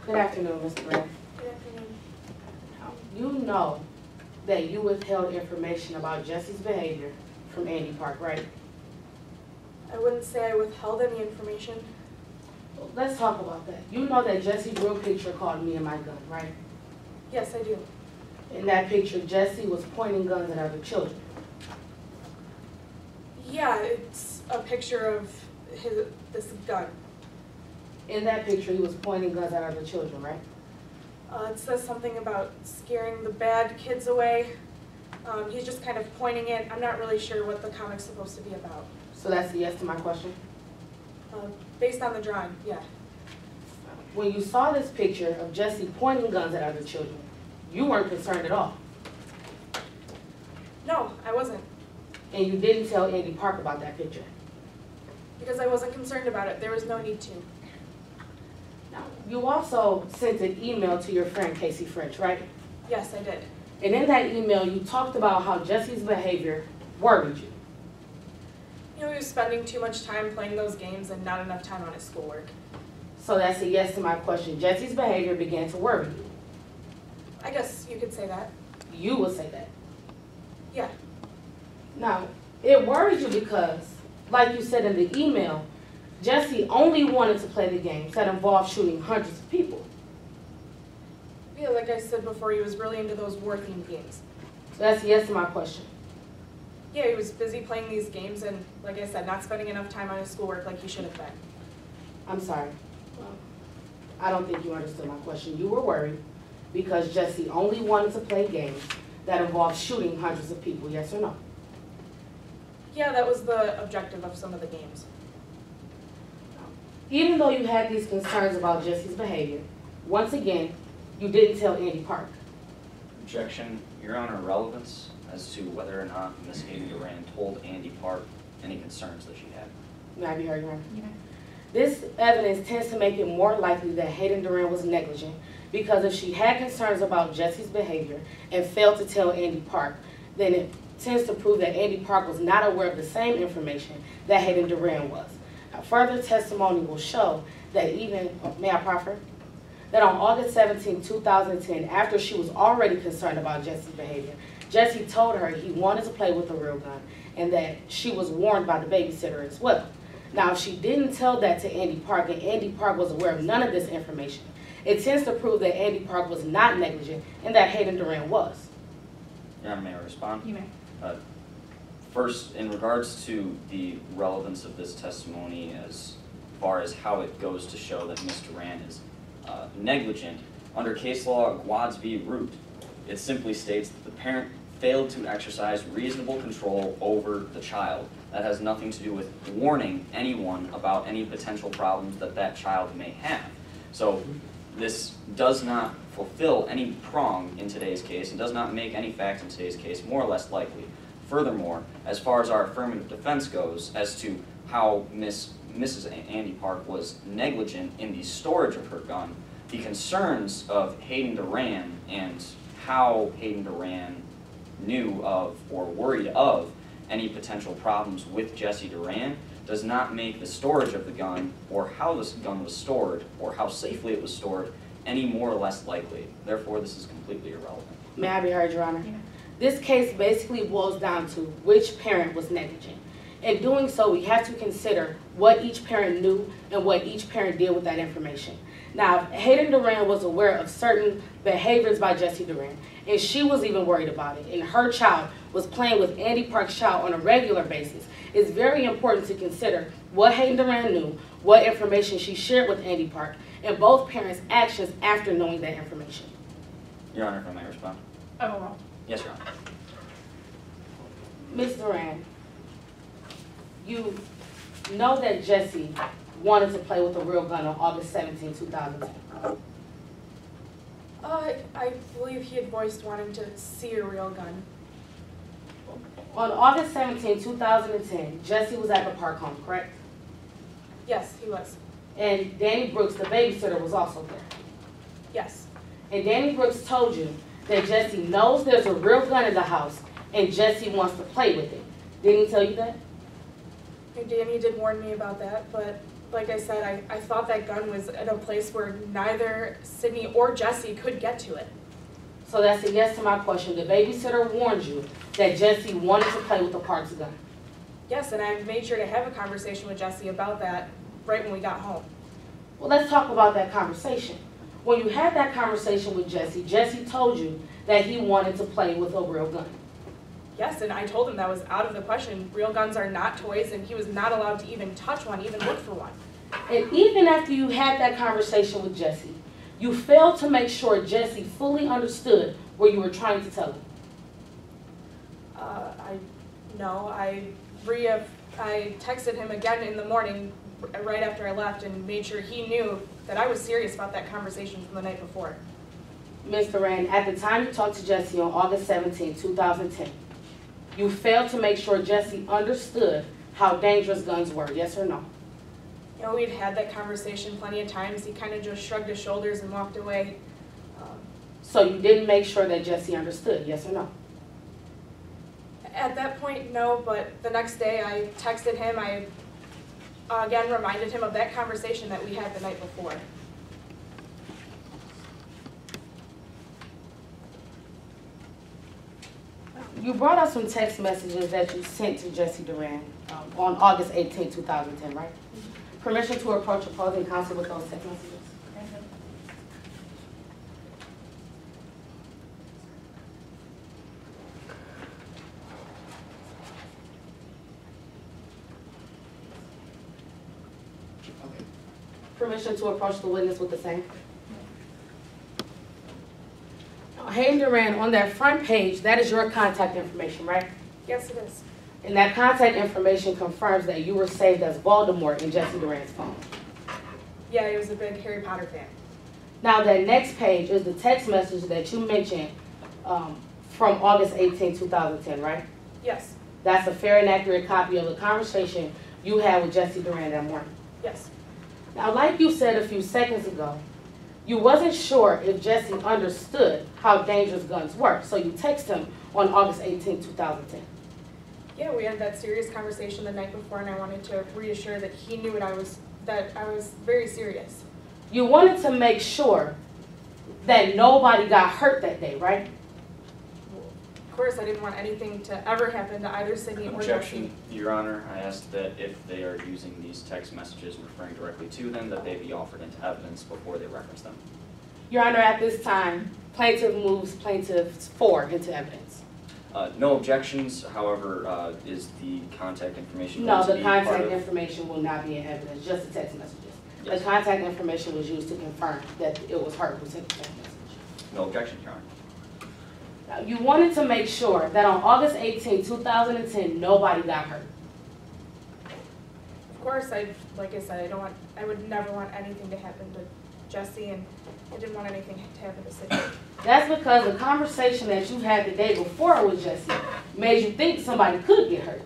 Good afternoon, Mr. Brand. Good afternoon. You know that you withheld information about Jesse's behavior from Andy Park, right? I wouldn't say I withheld any information. Well, let's talk about that. You know that Jesse drew a picture called Me and My Gun, right? Yes, I do. In that picture, Jesse was pointing guns at other children. Yeah, it's a picture of this gun. In that picture, he was pointing guns at other children, right? It says something about scaring the bad kids away. He's just kind of pointing it. I'm not really sure what the comic's supposed to be about. So that's a yes to my question? Based on the drawing, yeah. When you saw this picture of Jesse pointing guns at other children, you weren't concerned at all. No, I wasn't. And you didn't tell Andy Park about that picture. Because I wasn't concerned about it. There was no need to. Now, you also sent an email to your friend Casey French, right? Yes, I did. And in that email, you talked about how Jesse's behavior worried you. You know, he was spending too much time playing those games and not enough time on his schoolwork. So that's a yes to my question. Jesse's behavior began to worry you. I guess you could say that. You would say that. Yeah. Now, it worried you because, like you said in the email, Jesse only wanted to play the games that involved shooting hundreds of people. Yeah, like I said before, he was really into those war-themed games. So that's a yes to my question. Yeah, he was busy playing these games and, like I said, not spending enough time on his schoolwork like he should have been. I'm sorry. I don't think you understood my question. You were worried because Jesse only wanted to play games that involved shooting hundreds of people, yes or no? Yeah, that was the objective of some of the games. Even though you had these concerns about Jesse's behavior, once again, you didn't tell Andy Park. Objection, Your Honor, relevance as to whether or not Ms. Hayden Duran told Andy Park any concerns that she had. May I be heard, Your Honor? Yeah. This evidence tends to make it more likely that Hayden Duran was negligent because if she had concerns about Jesse's behavior and failed to tell Andy Park, then it tends to prove that Andy Park was not aware of the same information that Hayden Duran was. Now, further testimony will show that may I proffer? That on August 17, 2010, after she was already concerned about Jesse's behavior, Jesse told her he wanted to play with a real gun and that she was warned by the babysitter as well. Now, if she didn't tell that to Andy Park and Andy Park was aware of none of this information, it tends to prove that Andy Park was not negligent and that Hayden Duran was. Your Honor, may I respond? You may. First, in regards to the relevance of this testimony as far as how it goes to show that Ms. Duran is negligent, under case law Guads v. Root, it simply states that the parent failed to exercise reasonable control over the child. That has nothing to do with warning anyone about any potential problems that that child may have. So this does not fulfill any prong in today's case and does not make any fact in today's case more or less likely. Furthermore, as far as our affirmative defense goes as to how Mrs. Andy Park was negligent in the storage of her gun, the concerns of Hayden Duran and how Hayden Duran knew of or worried of any potential problems with Jesse Duran does not make the storage of the gun or how this gun was stored or how safely it was stored any more or less likely. Therefore, this is completely irrelevant. May I be heard, Your Honor? Yeah. This case basically boils down to which parent was negligent. In doing so, we have to consider what each parent knew and what each parent did with that information. Now, if Hayden Duran was aware of certain behaviors by Jesse Duran, and she was even worried about it, and her child was playing with Andy Park's child on a regular basis, it's very important to consider what Hayden Duran knew, what information she shared with Andy Park, and both parents' actions after knowing that information. Your Honor, if I may respond. Oh, well. Yes, Your Honor. Ms. Duran, you know that Jesse wanted to play with a real gun on August 17, 2010. I believe he had voiced wanting to see a real gun. On August 17, 2010, Jesse was at the park home, correct? Yes, he was. And Danny Brooks, the babysitter, was also there. Yes. And Danny Brooks told you that Jesse knows there's a real gun in the house and Jesse wants to play with it. Didn't he tell you that? And Danny did warn me about that, but like I said, I thought that gun was at a place where neither Sydney or Jesse could get to it. So that's a yes to my question. The babysitter warned you that Jesse wanted to play with the Parks gun. Yes, and I made sure to have a conversation with Jesse about that right when we got home. Well, let's talk about that conversation. When you had that conversation with Jesse, Jesse told you that he wanted to play with a real gun. Yes, and I told him that was out of the question. Real guns are not toys, and he was not allowed to even touch one, even look for one. And even after you had that conversation with Jesse, you failed to make sure Jesse fully understood what you were trying to tell him. I texted him again in the morning right after I left and made sure he knew that I was serious about that conversation from the night before. Mr. Rand, at the time you talked to Jesse on August 17, 2010, you failed to make sure Jesse understood how dangerous guns were, yes or no? You know, we'd had that conversation plenty of times. He kind of just shrugged his shoulders and walked away. So you didn't make sure that Jesse understood, yes or no? At that point, no, but the next day I texted him. I again reminded him of that conversation that we had the night before. You brought up some text messages that you sent to Jesse Duran on August 18, 2010, right? Permission to approach opposing counsel with those text messages? Okay. Permission to approach the witness with the same? Hayden Duran, on that front page, that is your contact information, right? Yes, it is. And that contact information confirms that you were saved as Voldemort in Jesse Duran's phone. Yeah, he was a big Harry Potter fan. Now that next page is the text message that you mentioned from August 18, 2010, right? Yes. That's a fair and accurate copy of the conversation you had with Jesse Duran that morning. Yes. Now, like you said a few seconds ago, you wasn't sure if Jesse understood how dangerous guns were, so you texted him on August 18, 2010. Yeah, we had that serious conversation the night before, and I wanted to reassure that he knew that I was very serious. You wanted to make sure that nobody got hurt that day, right? Of course, I didn't want anything to ever happen to either Sydney or Jesse. Objection, Your Honor. I asked that if they are using these text messages and referring directly to them, that they be offered into evidence before they reference them. Your Honor, at this time, plaintiff moves plaintiff 4 into evidence. No objections, however, is the contact information No, going to the be part contact of? information will not be in evidence, just the text messages. Yes. The contact information was used to confirm that it was her who sent the text message. No objection, Your Honor. Now, you wanted to make sure that on August 18, 2010, nobody got hurt. Of course, like I said, I would never want anything to happen to Jesse, and I didn't want anything to happen to Sydney. That's because the conversation that you had the day before with Jesse made you think somebody could get hurt.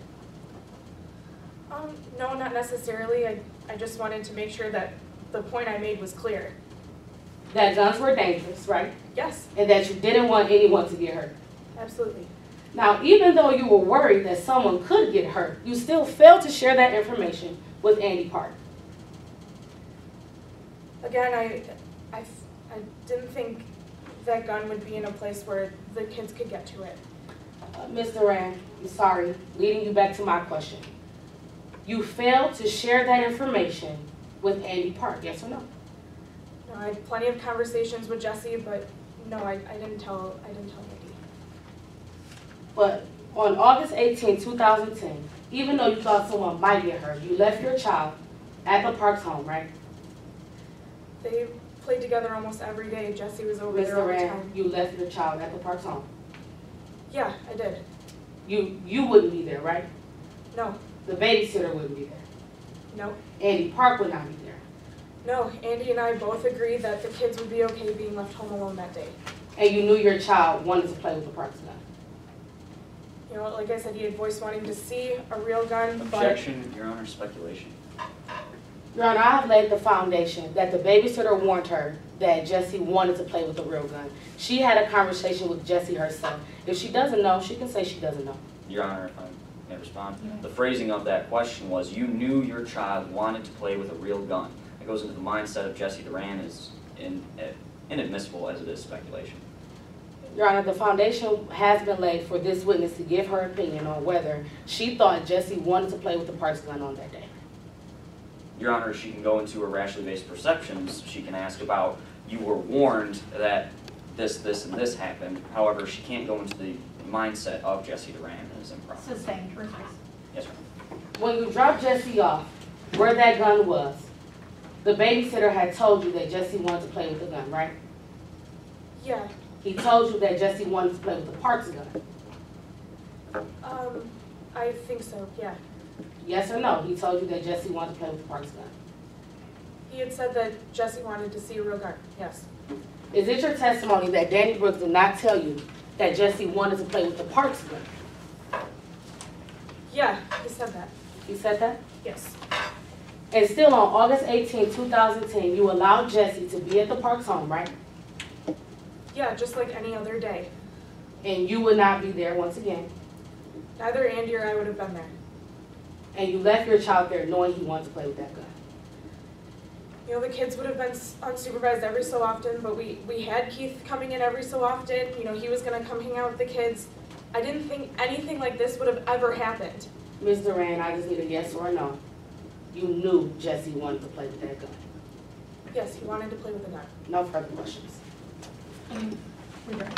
No, not necessarily. I just wanted to make sure that the point I made was clear. That guns were dangerous, right? Yes, And that you didn't want anyone to get hurt. absolutely. Now, even though you were worried that someone could get hurt, you still failed to share that information with Andy Park. Again, I didn't think that gun would be in a place where the kids could get to it. Mr. Rand, I'm sorry, leading you back to my question. You failed to share that information with Andy Park, yes or no? No, I had plenty of conversations with Jesse, but no, I didn't tell Andy. But on August 18, 2010, even though you thought someone might get hurt, you left your child at the Park's home, right? They played together almost every day. Jesse was over there all Mr. the Rand, time. you left your child at the Park's home. Yeah, I did. You wouldn't be there, right? No, The babysitter wouldn't be there. no, Andy Park would not be there. no. Andy and I both agreed that the kids would be okay being left home alone that day. And you knew your child wanted to play with the Park's gun. You know, like I said, he had voiced wanting to see a real gun, but Objection, Your Honor, speculation. Your Honor, I have laid the foundation that the babysitter warned her that Jesse wanted to play with a real gun. She had a conversation with Jesse herself. If she doesn't know, she can say she doesn't know. Your Honor, if I May I respond? The phrasing of that question was, you knew your child wanted to play with a real gun. It goes into the mindset of Jessie Duran is inadmissible as it is speculation. Your Honor, the foundation has been laid for this witness to give her opinion on whether she thought Jessie wanted to play with the Parks gun on that day. Your Honor, she can go into her rationally based perceptions. She can ask about, you were warned that this, and this happened. However, she can't go into the mindset of Jessie Duran, and it's improper. Sustained, refuse. Yes, ma'am. When you dropped Jessie off, where that gun was, the babysitter had told you that Jessie wanted to play with the gun, right? Yeah, He told you that Jessie wanted to play with the Parks gun. I think so, yeah. Yes or no? He told you that Jessie wanted to play with the Parks gun. He had said that Jessie wanted to see a real gun, yes. Is it your testimony that Danny Brooks did not tell you that Jessie wanted to play with the Parks gun? Yeah, he said that, He said that? yes. And still on August 18, 2010, you allowed Jessie to be at the Parks home, right? Yeah, just like any other day. And you would not be there once again. Neither Andy or I would have been there. And you left your child there knowing he wanted to play with that gun. You know, the kids would have been unsupervised every so often, but we had Keith coming in every so often. You know, he was gonna come hang out with the kids. I didn't think anything like this would have ever happened. Ms. Duran, I just need a yes or a no. You knew Jessie wanted to play with that gun. Yes, he wanted to play with a gun. No further questions. We're done.